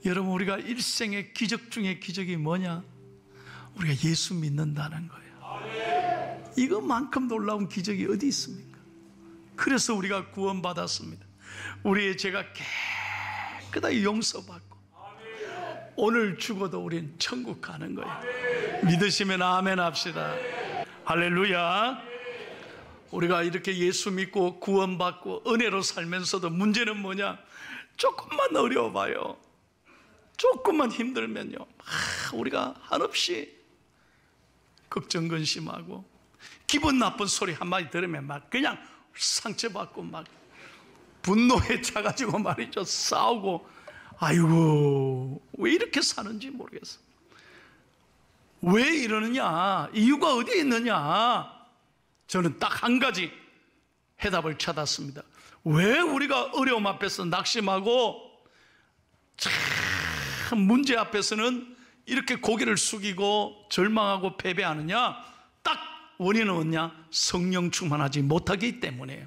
여러분, 우리가 일생의 기적 중에 기적이 뭐냐? 우리가 예수 믿는다는 거예요. 이것만큼 놀라운 기적이 어디 있습니까? 그래서 우리가 구원받았습니다. 우리의 죄가 깨끗하게 용서받고 오늘 죽어도 우린 천국 가는 거예요. 믿으시면 아멘 합시다. 할렐루야. 우리가 이렇게 예수 믿고 구원받고 은혜로 살면서도 문제는 뭐냐? 조금만 어려워봐요. 조금만 힘들면요, 우리가 한없이 걱정 근심하고 기분 나쁜 소리 한마디 들으면 막 그냥 상처받고 막 분노에 차가지고 말이죠, 싸우고. 아이고, 왜 이렇게 사는지 모르겠어. 왜 이러느냐? 이유가 어디에 있느냐? 저는 딱 한 가지 해답을 찾았습니다. 왜 우리가 어려움 앞에서 낙심하고 참 문제 앞에서는 이렇게 고개를 숙이고 절망하고 패배하느냐? 딱 원인은 뭐냐? 성령 충만하지 못하기 때문이에요.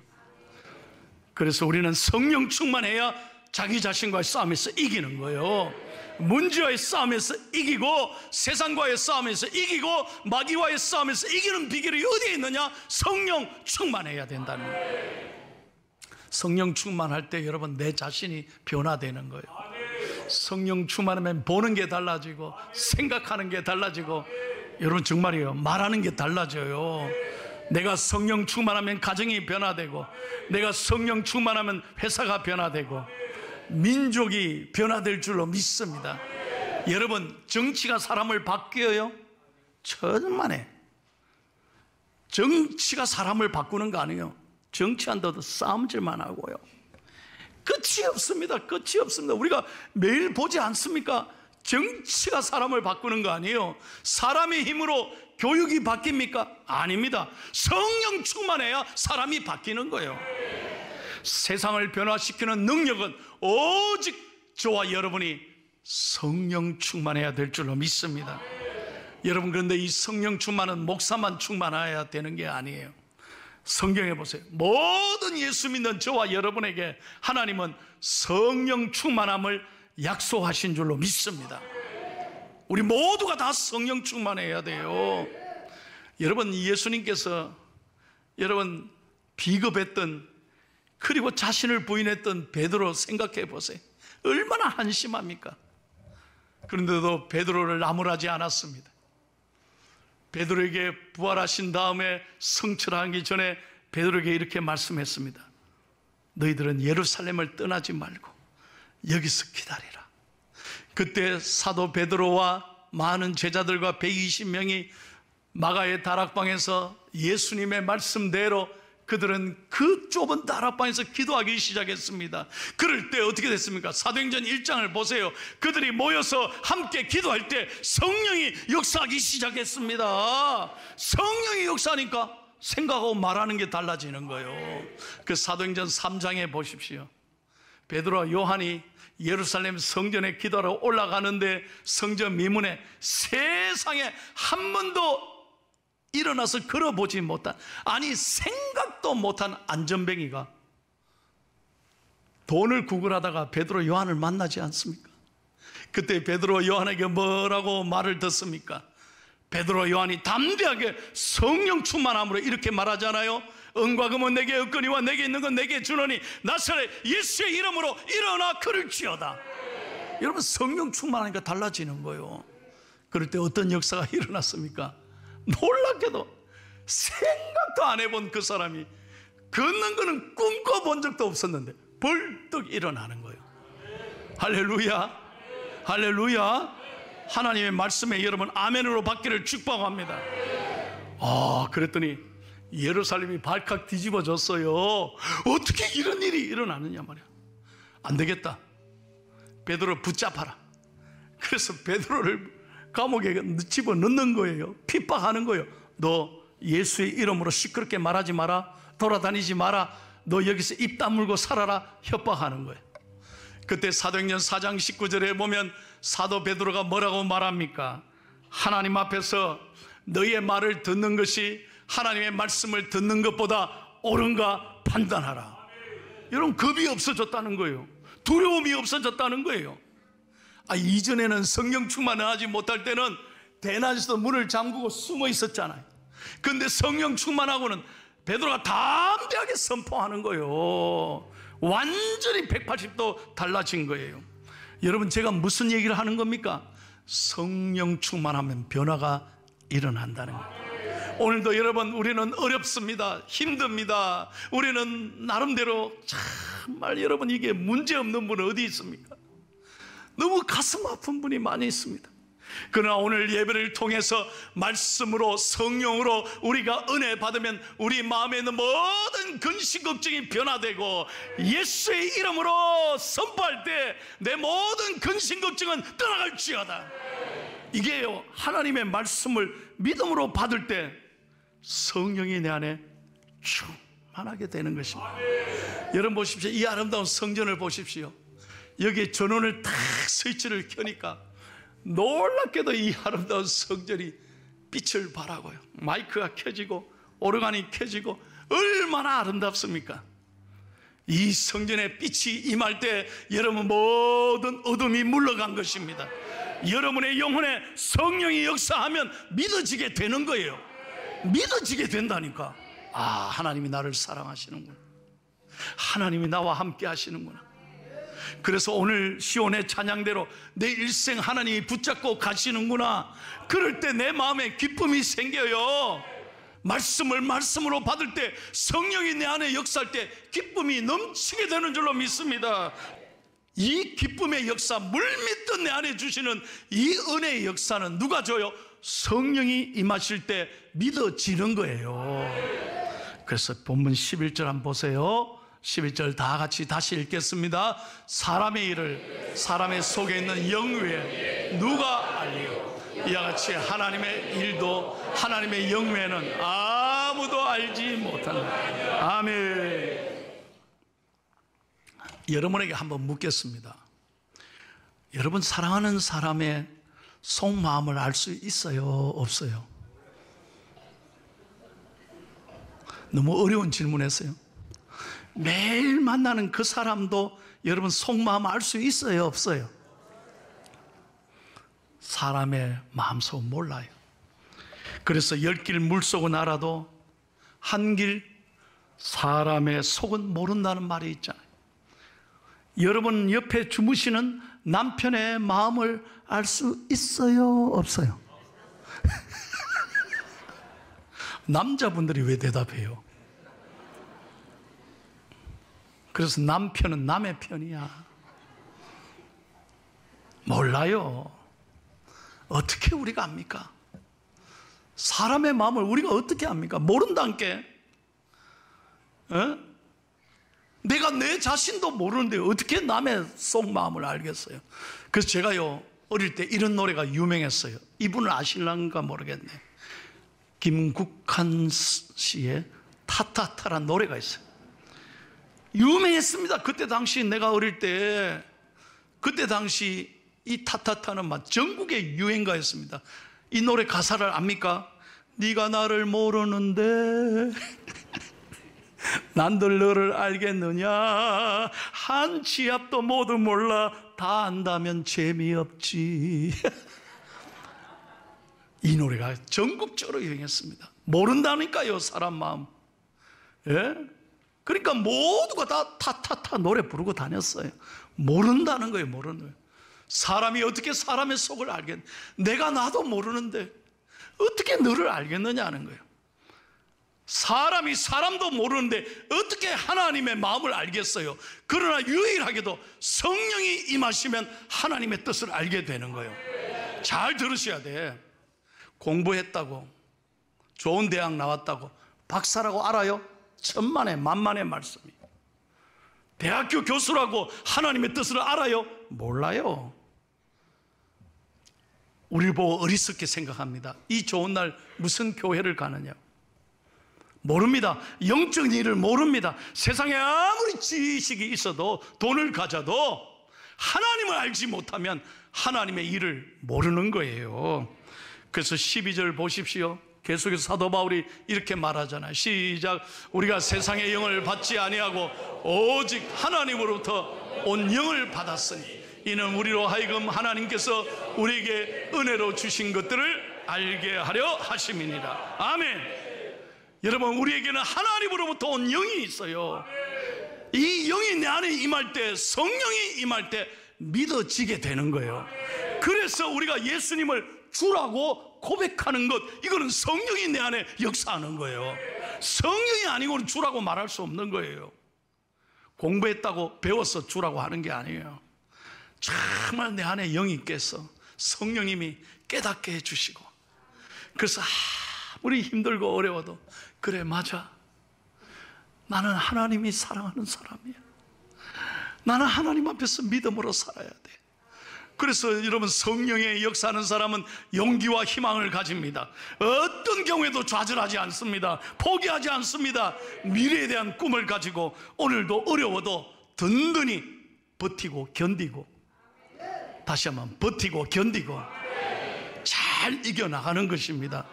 그래서 우리는 성령 충만해야 자기 자신과의 싸움에서 이기는 거예요. 문제와의 싸움에서 이기고 세상과의 싸움에서 이기고 마귀와의 싸움에서 이기는 비결이 어디에 있느냐? 성령 충만해야 된다는 거예요. 성령 충만할 때 여러분, 내 자신이 변화되는 거예요. 성령 충만하면 보는 게 달라지고 생각하는 게 달라지고, 여러분 정말이에요, 말하는 게 달라져요. 내가 성령 충만하면 가정이 변화되고, 내가 성령 충만하면 회사가 변화되고, 민족이 변화될 줄로 믿습니다. 여러분, 정치가 사람을 바뀌어요? 천만에. 정치가 사람을 바꾸는 거 아니에요. 정치한다도 싸움질만 하고요, 끝이 없습니다. 끝이 없습니다. 우리가 매일 보지 않습니까? 정치가 사람을 바꾸는 거 아니에요. 사람의 힘으로 교육이 바뀝니까? 아닙니다. 성령 충만해야 사람이 바뀌는 거예요. 세상을 변화시키는 능력은 오직 저와 여러분이 성령 충만해야 될 줄로 믿습니다. 여러분, 그런데 이 성령 충만은 목사만 충만해야 되는 게 아니에요. 성경에 보세요. 모든 예수 믿는 저와 여러분에게 하나님은 성령 충만함을 약속하신 줄로 믿습니다. 우리 모두가 다 성령 충만해야 돼요. 여러분, 예수님께서 여러분 비겁했던, 그리고 자신을 부인했던 베드로 생각해 보세요. 얼마나 한심합니까? 그런데도 베드로를 나무라지 않았습니다. 베드로에게 부활하신 다음에 성철하기 전에 베드로에게 이렇게 말씀했습니다. 너희들은 예루살렘을 떠나지 말고 여기서 기다리라. 그때 사도 베드로와 많은 제자들과 120명이 마가의 다락방에서 예수님의 말씀대로 그들은 그 좁은 다락방에서 기도하기 시작했습니다. 그럴 때 어떻게 됐습니까? 사도행전 1장을 보세요. 그들이 모여서 함께 기도할 때 성령이 역사하기 시작했습니다. 성령이 역사하니까 생각하고 말하는 게 달라지는 거예요. 그 사도행전 3장에 보십시오. 베드로와 요한이 예루살렘 성전에 기도하러 올라가는데 성전 미문에 세상에 한 번도 일어나서 걸어보지 못한, 아니 생각도 못한 안전뱅이가 돈을 구걸하다가 베드로 요한을 만나지 않습니까? 그때 베드로 요한에게 뭐라고 말을 듣습니까? 베드로 요한이 담대하게 성령 충만함으로 이렇게 말하잖아요. 은과 금은 내게 없거니와 내게 있는 건 내게 주노니 나사렛 예수의 이름으로 일어나 걸을지어다. 여러분, 성령 충만하니까 달라지는 거예요. 그럴 때 어떤 역사가 일어났습니까? 놀랍게도 생각도 안 해본 그 사람이 걷는 거는 꿈꿔본 적도 없었는데 벌떡 일어나는 거예요. 할렐루야, 할렐루야. 하나님의 말씀에 여러분 아멘으로 받기를 축복합니다. 그랬더니 예루살렘이 발칵 뒤집어졌어요. 어떻게 이런 일이 일어나느냐 말이야. 안 되겠다, 베드로 붙잡아라. 그래서 베드로를 감옥에 집어넣는 거예요. 핍박하는 거예요. 너 예수의 이름으로 시끄럽게 말하지 마라, 돌아다니지 마라, 너 여기서 입 다물고 살아라, 협박하는 거예요. 그때 사도행전 4장 19절에 보면 사도 베드로가 뭐라고 말합니까? 하나님 앞에서 너희의 말을 듣는 것이 하나님의 말씀을 듣는 것보다 옳은가 판단하라. 여러분, 겁이 없어졌다는 거예요. 두려움이 없어졌다는 거예요. 이전에는 성령 충만을 하지 못할 때는 대낮에서 문을 잠그고 숨어 있었잖아요. 그런데 성령 충만하고는 베드로가 담대하게 선포하는 거예요. 완전히 180도 달라진 거예요. 여러분, 제가 무슨 얘기를 하는 겁니까? 성령 충만하면 변화가 일어난다는 거예요. 오늘도 여러분, 우리는 어렵습니다. 힘듭니다. 우리는 나름대로 정말 여러분, 이게 문제없는 분은 어디 있습니까? 너무 가슴 아픈 분이 많이 있습니다. 그러나 오늘 예배를 통해서 말씀으로, 성령으로 우리가 은혜 받으면 우리 마음에 있는 모든 근심 걱정이 변화되고, 예수의 이름으로 선포할 때 내 모든 근심 걱정은 떠나갈지어다. 이게요, 하나님의 말씀을 믿음으로 받을 때 성령이 내 안에 충만하게 되는 것입니다. 여러분 보십시오. 이 아름다운 성전을 보십시오. 여기에 전원을 딱 스위치를 켜니까 놀랍게도 이 아름다운 성전이 빛을 발하고요, 마이크가 켜지고 오르간이 켜지고, 얼마나 아름답습니까? 이 성전에 빛이 임할 때 여러분 모든 어둠이 물러간 것입니다. 여러분의 영혼에 성령이 역사하면 믿어지게 되는 거예요. 믿어지게 된다니까. 하나님이 나를 사랑하시는구나, 하나님이 나와 함께 하시는구나. 그래서 오늘 시온의 찬양대로 내 일생 하나님이 붙잡고 가시는구나, 그럴 때 내 마음에 기쁨이 생겨요. 말씀으로 받을 때, 성령이 내 안에 역사할 때 기쁨이 넘치게 되는 줄로 믿습니다. 이 기쁨의 역사, 물밀듯 내 안에 주시는 이 은혜의 역사는 누가 줘요? 성령이 임하실 때 믿어지는 거예요. 그래서 본문 11절 한번 보세요. 11절 다 같이 다시 읽겠습니다. 사람의 일을 사람의 속에 있는 영 외에 누가 알리요? 이와 같이 하나님의 일도 하나님의 영 외에는 아무도 알지 못한다. 아멘. 여러분에게 한번 묻겠습니다. 여러분, 사랑하는 사람의 속마음을 알 수 있어요, 없어요? 너무 어려운 질문했어요. 매일 만나는 그 사람도 여러분 속마음 알 수 있어요, 없어요? 사람의 마음속 몰라요. 그래서 10길 물속은 알아도 한 길 사람의 속은 모른다는 말이 있잖아요. 여러분 옆에 주무시는 남편의 마음을 알 수 있어요, 없어요? 남자분들이 왜 대답해요? 그래서 남편은 남의 편이야. 몰라요. 어떻게 우리가 압니까? 사람의 마음을 우리가 어떻게 압니까? 모른다는 게. 내가 내 자신도 모르는데 어떻게 남의 속마음을 알겠어요? 그래서 제가요, 어릴 때 이런 노래가 유명했어요. 이분을 아실랑가 모르겠네. 김국한 씨의 타타타란 노래가 있어요. 유명했습니다. 그때 당시 내가 어릴 때, 그때 당시 이 타타타는 막 전국의 유행가였습니다. 이 노래 가사를 압니까? 네가 나를 모르는데 난들 너를 알겠느냐, 한 치 앞도 모두 몰라 다 안다면 재미없지. 이 노래가 전국적으로 유행했습니다. 모른다니까요, 사람 마음. 예? 그러니까 모두가 다 타타타 노래 부르고 다녔어요. 모른다는 거예요, 모르는 거예요. 사람이 어떻게 사람의 속을 알겠느냐, 내가 나도 모르는데 어떻게 너를 알겠느냐는 거예요. 사람이 사람도 모르는데 어떻게 하나님의 마음을 알겠어요? 그러나 유일하게도 성령이 임하시면 하나님의 뜻을 알게 되는 거예요. 잘 들으셔야 돼. 공부했다고, 좋은 대학 나왔다고 박사라고 알아요? 천만의 만만의 말씀이에요. 대학교 교수라고 하나님의 뜻을 알아요? 몰라요. 우리 보고 어리석게 생각합니다. 이 좋은 날 무슨 교회를 가느냐? 모릅니다. 영적 일을 모릅니다. 세상에 아무리 지식이 있어도, 돈을 가져도 하나님을 알지 못하면 하나님의 일을 모르는 거예요. 그래서 12절 보십시오. 계속해서 사도 바울이 이렇게 말하잖아요. 시작. 우리가 세상의 영을 받지 아니하고 오직 하나님으로부터 온 영을 받았으니 이는 우리로 하여금 하나님께서 우리에게 은혜로 주신 것들을 알게 하려 하심이니라. 아멘. 여러분, 우리에게는 하나님으로부터 온 영이 있어요. 이 영이 내 안에 임할 때, 성령이 임할 때 믿어지게 되는 거예요. 그래서 우리가 예수님을 주라고 고백하는 것, 이거는 성령이 내 안에 역사하는 거예요. 성령이 아니고는 주라고 말할 수 없는 거예요. 공부했다고 배워서 주라고 하는 게 아니에요. 정말 내 안에 영이 깨서 성령님이 깨닫게 해주시고, 그래서 아무리 힘들고 어려워도, 그래 맞아, 나는 하나님이 사랑하는 사람이야, 나는 하나님 앞에서 믿음으로 살아야 돼. 그래서 여러분, 성령의 역사하는 사람은 용기와 희망을 가집니다. 어떤 경우에도 좌절하지 않습니다. 포기하지 않습니다. 미래에 대한 꿈을 가지고 오늘도 어려워도 든든히 버티고 견디고, 다시 한번 버티고 견디고 잘 이겨나가는 것입니다.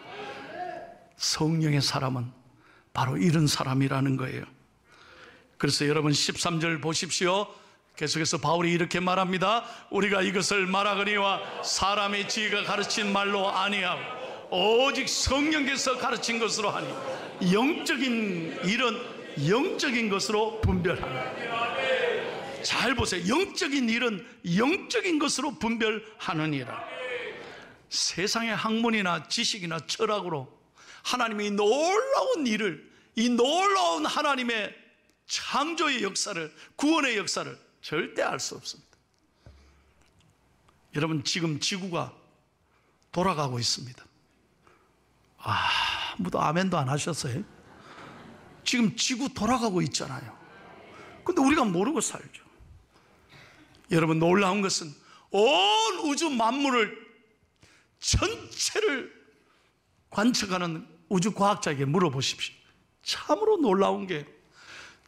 성령의 사람은 바로 이런 사람이라는 거예요. 그래서 여러분 13절 보십시오. 계속해서 바울이 이렇게 말합니다. 우리가 이것을 말하거니와 사람의 지혜가 가르친 말로 아니하고 오직 성령께서 가르친 것으로 하니 영적인 일은 영적인 것으로 분별하라. 잘 보세요. 영적인 일은 영적인 것으로 분별하느니라. 세상의 학문이나 지식이나 철학으로 하나님의 놀라운 일을, 이 놀라운 하나님의 창조의 역사를, 구원의 역사를 절대 알 수 없습니다. 여러분, 지금 지구가 돌아가고 있습니다. 아무도 아멘도 안 하셨어요? 지금 지구 돌아가고 있잖아요. 근데 우리가 모르고 살죠. 여러분, 놀라운 것은 온 우주 만물을 전체를 관측하는 우주 과학자에게 물어보십시오. 참으로 놀라운 게,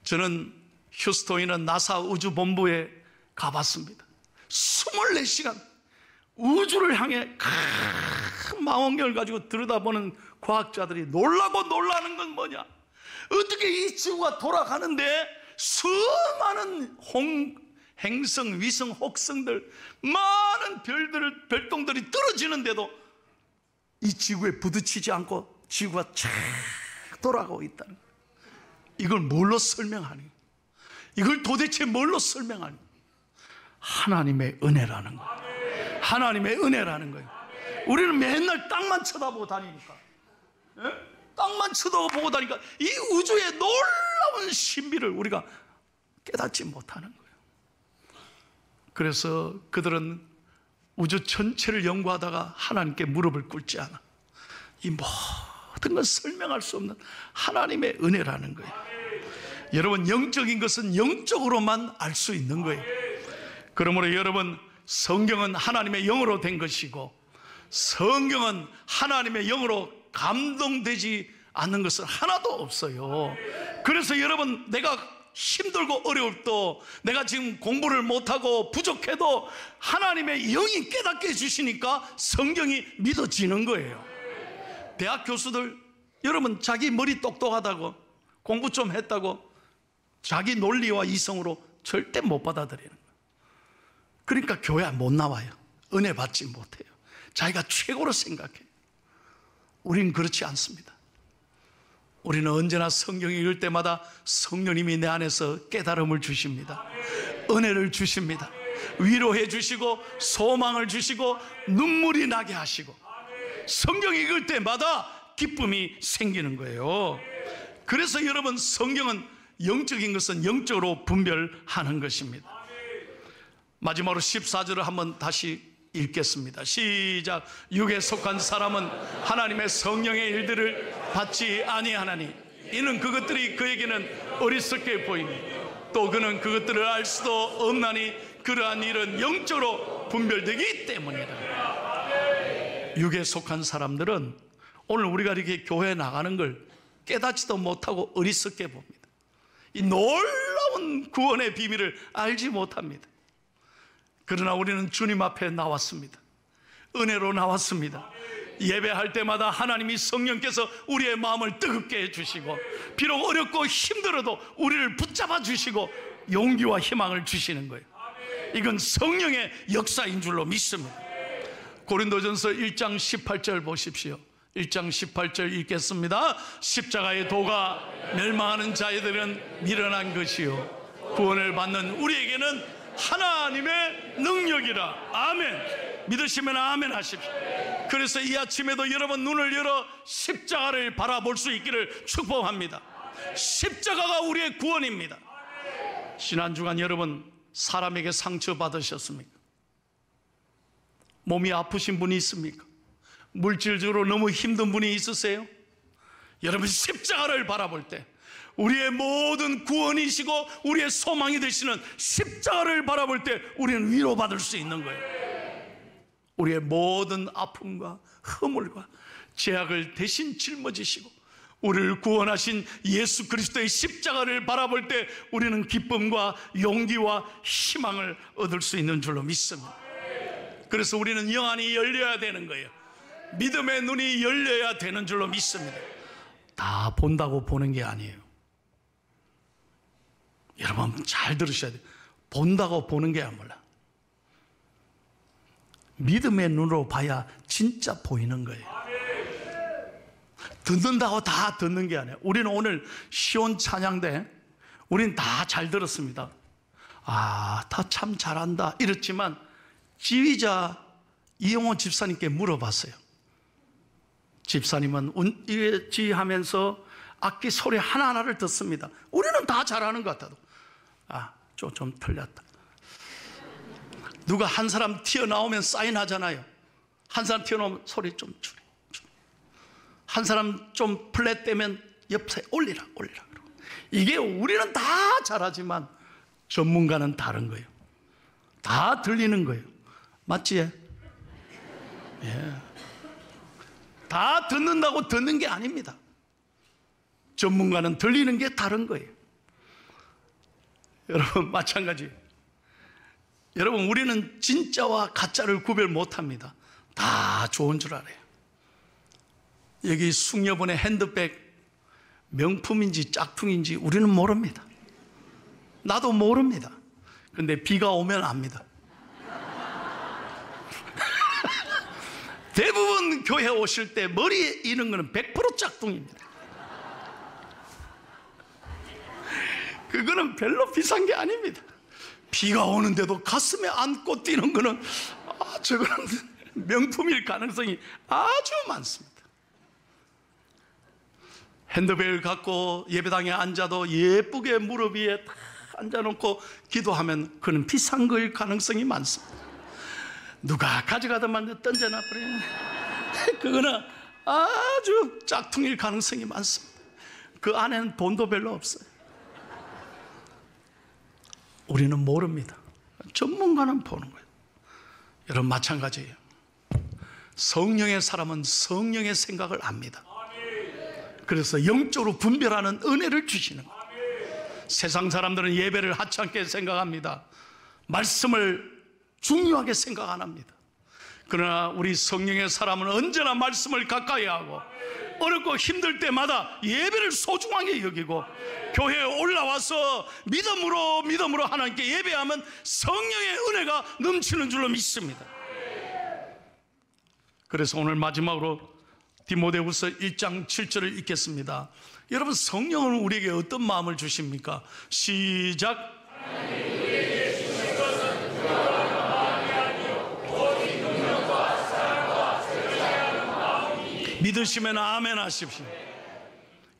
저는 휴스턴에 있는 나사 우주본부에 가봤습니다. 24시간 우주를 향해 큰 망원경을 가지고 들여다보는 과학자들이 놀라고 놀라는 건 뭐냐, 어떻게 이 지구가 돌아가는데 수많은 행성, 위성, 혹성들, 많은 별똥들이 떨어지는데도 이 지구에 부딪히지 않고 지구가 쫙 돌아가고 있다는 거예요. 이걸 뭘로 설명하니? 이걸 도대체 뭘로 설명하니? 하나님의 은혜라는 거예요. 하나님의 은혜라는 거예요. 우리는 맨날 땅만 쳐다보고 다니니까, 땅만 쳐다보고 다니니까 이 우주의 놀라운 신비를 우리가 깨닫지 못하는 거예요. 그래서 그들은 우주 전체를 연구하다가 하나님께 무릎을 꿇지 않아. 이 모든 건 설명할 수 없는 하나님의 은혜라는 거예요. 여러분, 영적인 것은 영적으로만 알 수 있는 거예요. 그러므로 여러분, 성경은 하나님의 영으로 된 것이고, 성경은 하나님의 영으로 감동되지 않는 것은 하나도 없어요. 그래서 여러분, 내가 힘들고 어려울 때, 내가 지금 공부를 못하고 부족해도 하나님의 영이 깨닫게 해주시니까 성경이 믿어지는 거예요. 대학 교수들, 여러분, 자기 머리 똑똑하다고, 공부 좀 했다고 자기 논리와 이성으로 절대 못 받아들이는 거예요. 그러니까 교회 못 나와요. 은혜 받지 못해요. 자기가 최고로 생각해요. 우리는 그렇지 않습니다. 우리는 언제나 성경 읽을 때마다 성령님이 내 안에서 깨달음을 주십니다. 은혜를 주십니다. 위로해 주시고 소망을 주시고 눈물이 나게 하시고, 성경 읽을 때마다 기쁨이 생기는 거예요. 그래서 여러분, 성경은 영적인 것은 영적으로 분별하는 것입니다. 마지막으로 14절을 한번 다시 읽겠습니다. 시작. 육에 속한 사람은 하나님의 성령의 일들을 받지 아니하나니 이는 그것들이 그에게는 어리석게 보이니 또 그는 그것들을 알 수도 없나니 그러한 일은 영적으로 분별되기 때문이다. 육에 속한 사람들은 오늘 우리가 이렇게 교회에 나가는 걸 깨닫지도 못하고 어리석게 봅니다. 이 놀라운 구원의 비밀을 알지 못합니다. 그러나 우리는 주님 앞에 나왔습니다. 은혜로 나왔습니다. 예배할 때마다 하나님이 성령께서 우리의 마음을 뜨겁게 해주시고, 비록 어렵고 힘들어도 우리를 붙잡아 주시고 용기와 희망을 주시는 거예요. 이건 성령의 역사인 줄로 믿습니다. 고린도전서 1장 18절 보십시오. 1장 18절 읽겠습니다. 십자가의 도가 멸망하는 자들은 미련한 것이요 구원을 받는 우리에게는 하나님의 능력이라. 아멘. 믿으시면 아멘 하십시오. 그래서 이 아침에도 여러분 눈을 열어 십자가를 바라볼 수 있기를 축복합니다. 십자가가 우리의 구원입니다. 지난 주간 여러분 사람에게 상처 받으셨습니까? 몸이 아프신 분이 있습니까? 물질적으로 너무 힘든 분이 있으세요? 여러분 십자가를 바라볼 때 우리의 모든 구원이시고 우리의 소망이 되시는 십자가를 바라볼 때 우리는 위로받을 수 있는 거예요. 우리의 모든 아픔과 허물과 죄악을 대신 짊어지시고 우리를 구원하신 예수 그리스도의 십자가를 바라볼 때 우리는 기쁨과 용기와 희망을 얻을 수 있는 줄로 믿습니다. 그래서 우리는 영안이 열려야 되는 거예요. 믿음의 눈이 열려야 되는 줄로 믿습니다. 다 본다고 보는 게 아니에요. 여러분 잘 들으셔야 돼요. 본다고 보는 게 아니라 믿음의 눈으로 봐야 진짜 보이는 거예요. 듣는다고 다 듣는 게 아니에요. 우리는 오늘 시온 찬양대 우리는 다 잘 들었습니다. 아, 다 참 잘한다 이랬지만 지휘자 이용호 집사님께 물어봤어요. 집사님은 지휘하면서 악기 소리 하나하나를 듣습니다. 우리는 다 잘하는 것 같아도 좀 틀렸다. 누가 한 사람 튀어나오면 사인하잖아요. 한 사람 튀어나오면 소리 좀 줄여. 한 사람 좀 플랫 되면 옆에 올리라. 이게 우리는 다 잘하지만 전문가는 다른 거예요. 다 들리는 거예요. 맞지? 예. 다 듣는다고 듣는 게 아닙니다. 전문가는 들리는 게 다른 거예요. 여러분 마찬가지. 여러분 우리는 진짜와 가짜를 구별 못합니다. 다 좋은 줄 알아요. 여기 숙녀분의 핸드백 명품인지 짝퉁인지 우리는 모릅니다. 나도 모릅니다. 근데 비가 오면 압니다. 대부분 교회 오실 때 머리에 이는 거는 100% 짝퉁입니다. 그거는 별로 비싼 게 아닙니다. 비가 오는데도 가슴에 안고 뛰는 거는 저거는 명품일 가능성이 아주 많습니다. 핸드백을 갖고 예배당에 앉아도 예쁘게 무릎 위에 딱 앉아놓고 기도하면 그는 비싼 거일 가능성이 많습니다. 누가 가져가더만 던져놔버리면 그거는 아주 짝퉁일 가능성이 많습니다. 그 안에는 돈도 별로 없어요. 우리는 모릅니다. 전문가는 보는 거예요. 여러분 마찬가지예요. 성령의 사람은 성령의 생각을 압니다. 그래서 영적으로 분별하는 은혜를 주시는 거예요. 세상 사람들은 예배를 하찮게 생각합니다. 말씀을 중요하게 생각 안 합니다. 그러나 우리 성령의 사람은 언제나 말씀을 가까이 하고 어렵고 힘들 때마다 예배를 소중하게 여기고 교회에 올라와서 믿음으로 하나님께 예배하면 성령의 은혜가 넘치는 줄로 믿습니다. 그래서 오늘 마지막으로 디모데후서 1장 7절을 읽겠습니다. 여러분 성령은 우리에게 어떤 마음을 주십니까? 시작. 믿으시면 아멘 하십시오.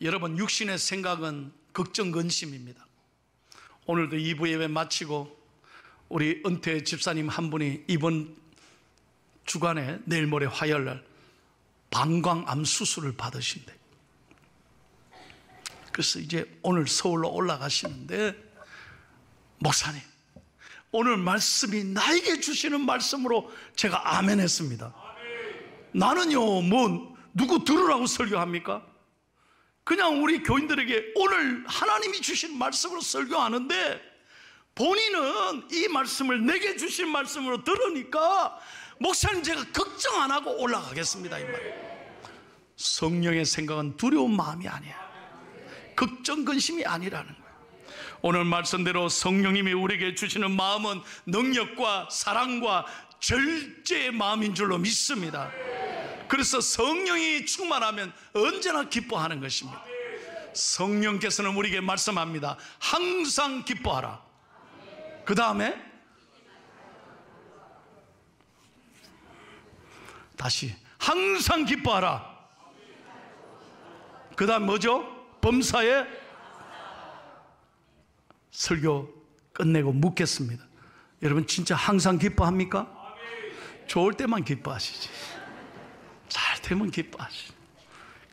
여러분 육신의 생각은 걱정 근심입니다. 오늘도 2부 예배 마치고 우리 은퇴 집사님 한 분이 이번 주간에 내일 모레 화요일날 방광암 수술을 받으신대. 그래서 이제 오늘 서울로 올라가시는데 목사님 오늘 말씀이 나에게 주시는 말씀으로 제가 아멘 했습니다. 나는요 누구 들으라고 설교합니까? 그냥 우리 교인들에게 오늘 하나님이 주신 말씀으로 설교하는데 본인은 이 말씀을 내게 주신 말씀으로 들으니까 목사님 제가 걱정 안 하고 올라가겠습니다 이 말. 성령의 생각은 두려운 마음이 아니야. 걱정 근심이 아니라는 거예요. 오늘 말씀대로 성령님이 우리에게 주시는 마음은 능력과 사랑과 절제의 마음인 줄로 믿습니다. 그래서 성령이 충만하면 언제나 기뻐하는 것입니다. 성령께서는 우리에게 말씀합니다. 항상 기뻐하라. 그 다음에 다시 항상 기뻐하라. 그 다음 뭐죠? 범사에 설교 끝내고 묻겠습니다. 여러분 진짜 항상 기뻐합니까? 좋을 때만 기뻐하시지. 잘 되면 기뻐하시지.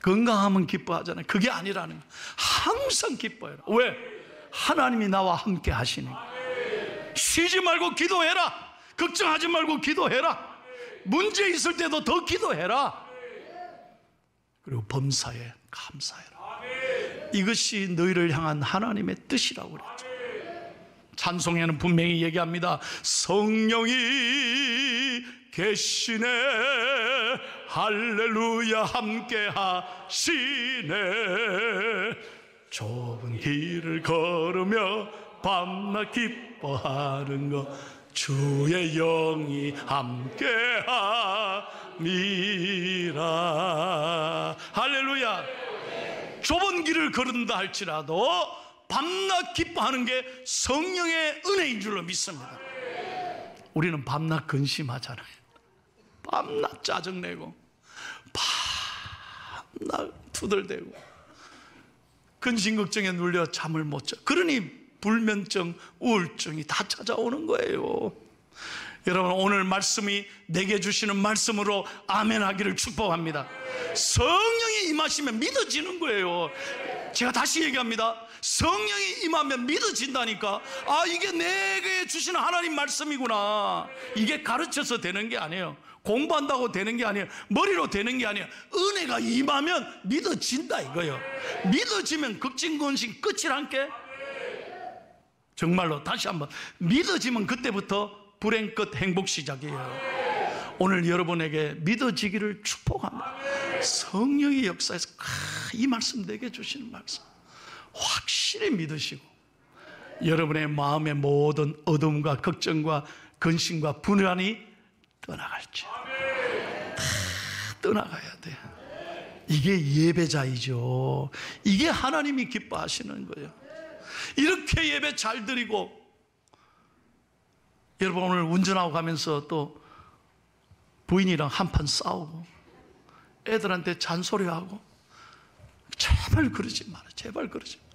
건강하면 기뻐하잖아요. 그게 아니라는 거예요. 항상 기뻐해라. 왜? 하나님이 나와 함께 하시니까. 쉬지 말고 기도해라. 걱정하지 말고 기도해라. 문제 있을 때도 더 기도해라. 그리고 범사에 감사해라. 이것이 너희를 향한 하나님의 뜻이라고 그랬죠. 찬송에는 분명히 얘기합니다. 성령이 계시네, 할렐루야 함께 하시네. 좁은 길을 걸으며 밤낮 기뻐하는 것 주의 영이 함께함이라. 할렐루야. 좁은 길을 걸은다 할지라도 밤낮 기뻐하는 게 성령의 은혜인 줄로 믿습니다. 우리는 밤낮 근심하잖아요. 밤낮 짜증내고 밤낮 투덜대고 근심 걱정에 눌려 잠을 못 자. 그러니 불면증, 우울증이 다 찾아오는 거예요. 여러분 오늘 말씀이 내게 주시는 말씀으로 아멘 하기를 축복합니다. 성령이 임하시면 믿어지는 거예요. 제가 다시 얘기합니다. 성령이 임하면 믿어진다니까. 아, 이게 내게 주시는 하나님 말씀이구나. 이게 가르쳐서 되는 게 아니에요. 공부한다고 되는 게 아니에요. 머리로 되는 게 아니에요. 은혜가 임하면 믿어진다 이거예요. 믿어지면 걱정근심 끝이란 게 정말로 다시 한번 믿어지면 그때부터 불행 끝 행복 시작이에요. 오늘 여러분에게 믿어지기를 축복합니다. 성령의 역사에서 이 말씀 내게 주시는 말씀 확실히 믿으시고 여러분의 마음의 모든 어둠과 걱정과 근심과 불안이 떠나갈지 다 떠나가야 돼. 이게 예배자이죠. 이게 하나님이 기뻐하시는 거예요. 이렇게 예배 잘 드리고 여러분 오늘 운전하고 가면서 또 부인이랑 한판 싸우고 애들한테 잔소리하고 제발 그러지 마라. 제발 그러지 마라.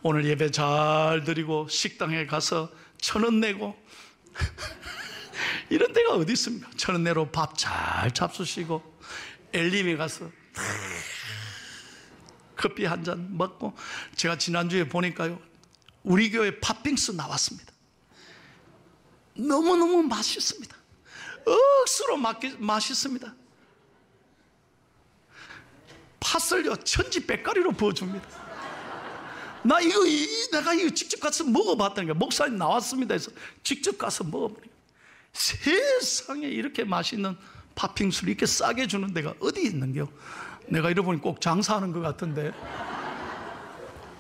오늘 예배 잘 드리고 식당에 가서 1,000원 내고 이런 데가 어디 있습니까? 1,000원 내로 밥 잘 잡수시고 엘림에 가서 커피 한 잔 먹고 제가 지난주에 보니까요 우리 교회 팥빙수 나왔습니다. 너무너무 맛있습니다. 억수로 맛있습니다. 팥을요 천지백가리로 부어줍니다. 내가 이거 직접 가서 먹어봤다니까. 목사님 나왔습니다 해서 직접 가서 먹어보니까 세상에 이렇게 맛있는 팥빙수를 이렇게 싸게 주는 데가 어디 있는겨? 내가 이러보니 꼭 장사하는 것 같은데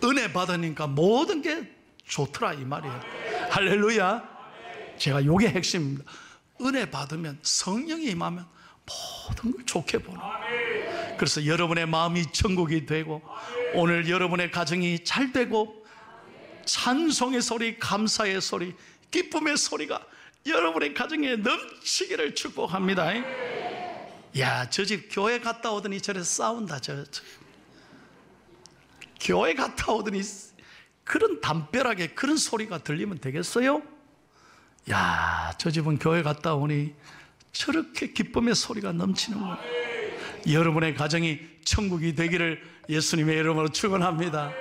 은혜 받으니까 모든 게 좋더라 이 말이에요. 할렐루야. 제가 이게 핵심입니다. 은혜 받으면 성령이 임하면 모든 걸 좋게 보는 거예요. 그래서 여러분의 마음이 천국이 되고 오늘 여러분의 가정이 잘 되고 찬송의 소리, 감사의 소리, 기쁨의 소리가 여러분의 가정에 넘치기를 축복합니다. 야, 저 집 교회 갔다 오더니 저래 싸운다. 저 교회 갔다 오더니 그런 담벼락에 그런 소리가 들리면 되겠어요? 야, 저 집은 교회 갔다 오니 저렇게 기쁨의 소리가 넘치는 거예요. 여러분의 가정이 천국이 되기를 예수님의 이름으로 축원합니다.